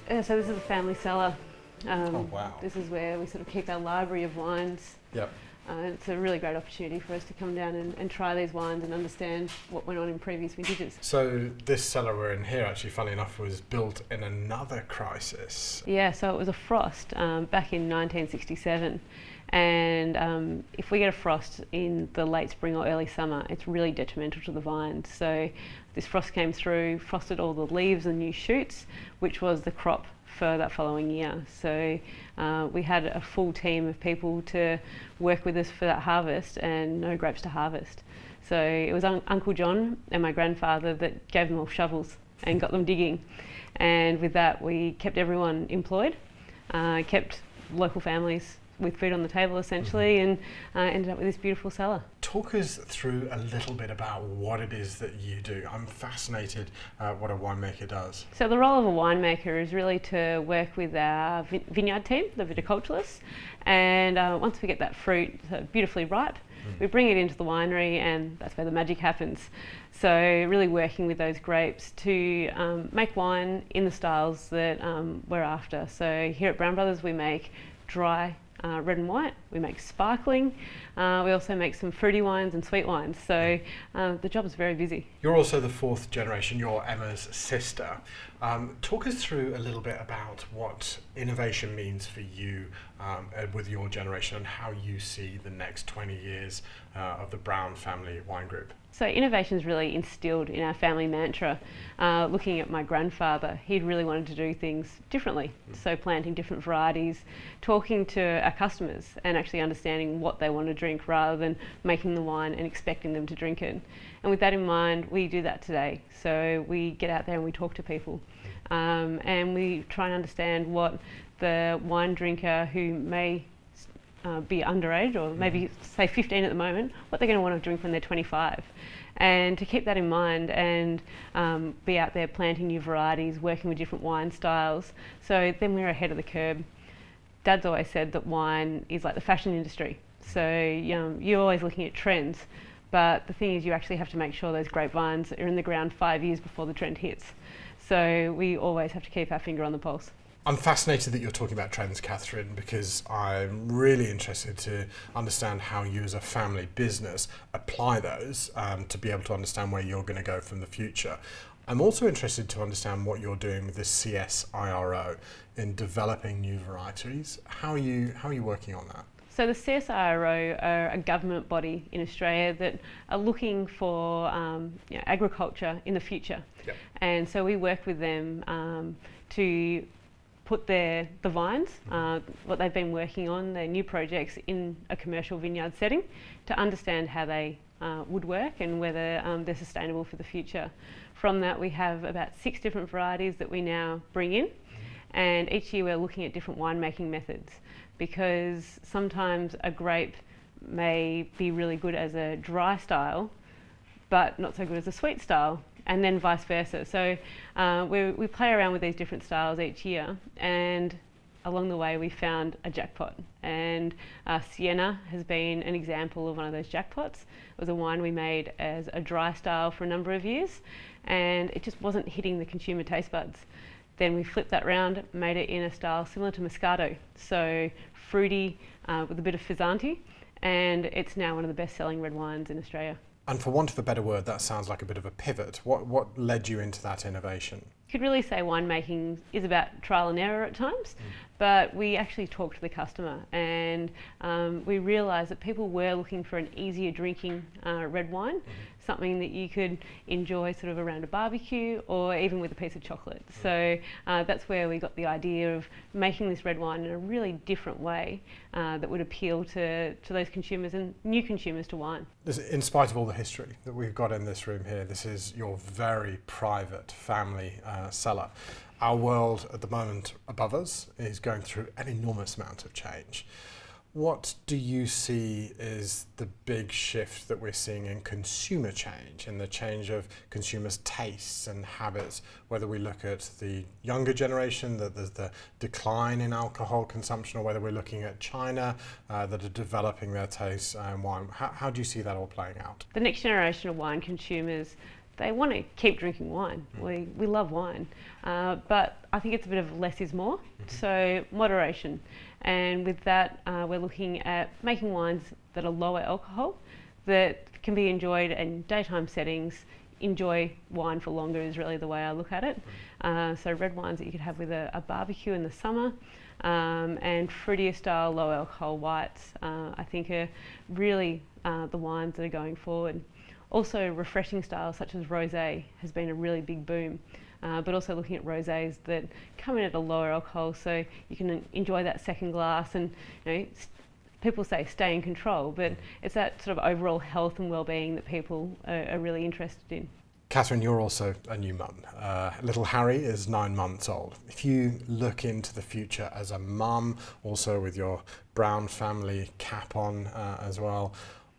So this is a family cellar. Oh, wow. This is where we sort of keep our library of wines. Yep. It's a really great opportunity for us to come down and try these wines and understand what went on in previous vintages. So this cellar we're in here, actually, funnily enough, was built in another crisis. Yeah, so it was a frost back in 1967. And if we get a frost in the late spring or early summer, it's really detrimental to the vines. So this frost came through, frosted all the leaves and new shoots, which was the crop for that following year. So we had a full team of people to work with us for that harvest and no grapes to harvest. So it was Uncle John and my grandfather that gave them all shovels and got them digging. And with that, we kept everyone employed, kept local families with food on the table essentially, and ended up with this beautiful cellar. Talk us through a little bit about what it is that you do. I'm fascinated what a winemaker does. So the role of a winemaker is really to work with our vineyard team, the viticulturists, and once we get that fruit beautifully ripe, we bring it into the winery, and that's where the magic happens. So really working with those grapes to make wine in the styles that we're after. So here at Brown Brothers we make dry red and white, we make sparkling, we also make some fruity wines and sweet wines, so the job is very busy. You're also the fourth generation, you're Emma's sister. Talk us through a little bit about what innovation means for you with your generation and how you see the next 20 years of the Brown family wine group. So innovation is really instilled in our family mantra. Looking at my grandfather, he'd really wanted to do things differently. So planting different varieties, talking to our customers and actually understanding what they want to drink rather than making the wine and expecting them to drink it. And with that in mind, we do that today. So we get out there and we talk to people. And we try and understand what the wine drinker who may be underage or maybe say 15 at the moment, what they're going to want to drink when they're 25. And to keep that in mind and be out there planting new varieties, working with different wine styles, so then we're ahead of the curve. Dad's always said that wine is like the fashion industry. So you're always looking at trends, but the thing is you actually have to make sure those grapevines are in the ground 5 years before the trend hits. So we always have to keep our finger on the pulse. I'm fascinated that you're talking about trends, Katherine, because I'm really interested to understand how you as a family business apply those to be able to understand where you're going to go from the future. I'm also interested to understand what you're doing with the CSIRO in developing new varieties. How are you working on that? So the CSIRO are a government body in Australia that are looking for agriculture in the future. Yep. And so we work with them to put the vines, what they've been working on, their new projects in a commercial vineyard setting to understand how they would work and whether they're sustainable for the future. From that we have about 6 different varieties that we now bring in, and each year we're looking at different winemaking methods, because sometimes a grape may be really good as a dry style but not so good as a sweet style, and then vice versa. So we play around with these different styles each year, and along the way we found a jackpot. And Sienna has been an example of one of those jackpots. It was a wine we made as a dry style for a number of years, and it just wasn't hitting the consumer taste buds. Then we flipped that round, made it in a style similar to Moscato, so fruity with a bit of Fizzanti, and it's now one of the best-selling red wines in Australia. And for want of a better word, that sounds like a bit of a pivot. What led you into that innovation? You could really say winemaking is about trial and error at times, but we actually talked to the customer, and we realised that people were looking for an easier drinking red wine, something that you could enjoy sort of around a barbecue or even with a piece of chocolate. So that's where we got the idea of making this red wine in a really different way that would appeal to those consumers and new consumers to wine. In spite of all the history that we've got in this room here, this is your very private family cellar. Our world at the moment above us is going through an enormous amount of change. What do you see is the big shift that we're seeing in consumer change, in the change of consumers' tastes and habits, whether we look at the younger generation, that there's the decline in alcohol consumption, or whether we're looking at China that are developing their tastes in wine? How do you see that all playing out? The next generation of wine consumers they want to keep drinking wine. We love wine, but I think it's a bit of less is more, so moderation. And with that, we're looking at making wines that are lower alcohol, that can be enjoyed in daytime settings. Enjoy wine for longer is really the way I look at it. So red wines that you could have with a barbecue in the summer, and fruitier style low alcohol whites, I think are really the wines that are going forward. Also refreshing styles such as rosé has been a really big boom, but also looking at rosés that come in at a lower alcohol, so you can enjoy that second glass. And people say stay in control, but it's that sort of overall health and well-being that people are really interested in. Katherine, you're also a new mum. Little Harry is 9 months old. If you look into the future as a mum, also with your Brown family cap on as well,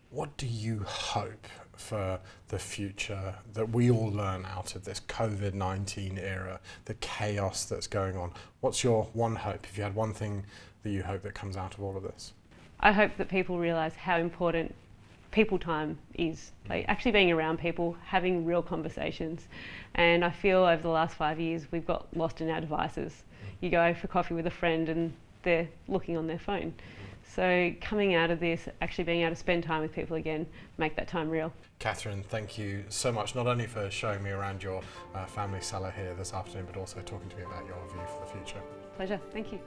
what do you hope for the future that we all learn out of this COVID-19 era, the chaos that's going on? What's your one hope, if you had one thing that you hope that comes out of all of this? I hope that people realise how important people time is, like actually being around people, having real conversations. And I feel over the last 5 years we've got lost in our devices. You go for coffee with a friend and they're looking on their phone. So coming out of this, actually being able to spend time with people again, make that time real. Katherine, thank you so much, not only for showing me around your family cellar here this afternoon, but also talking to me about your view for the future. Pleasure, thank you.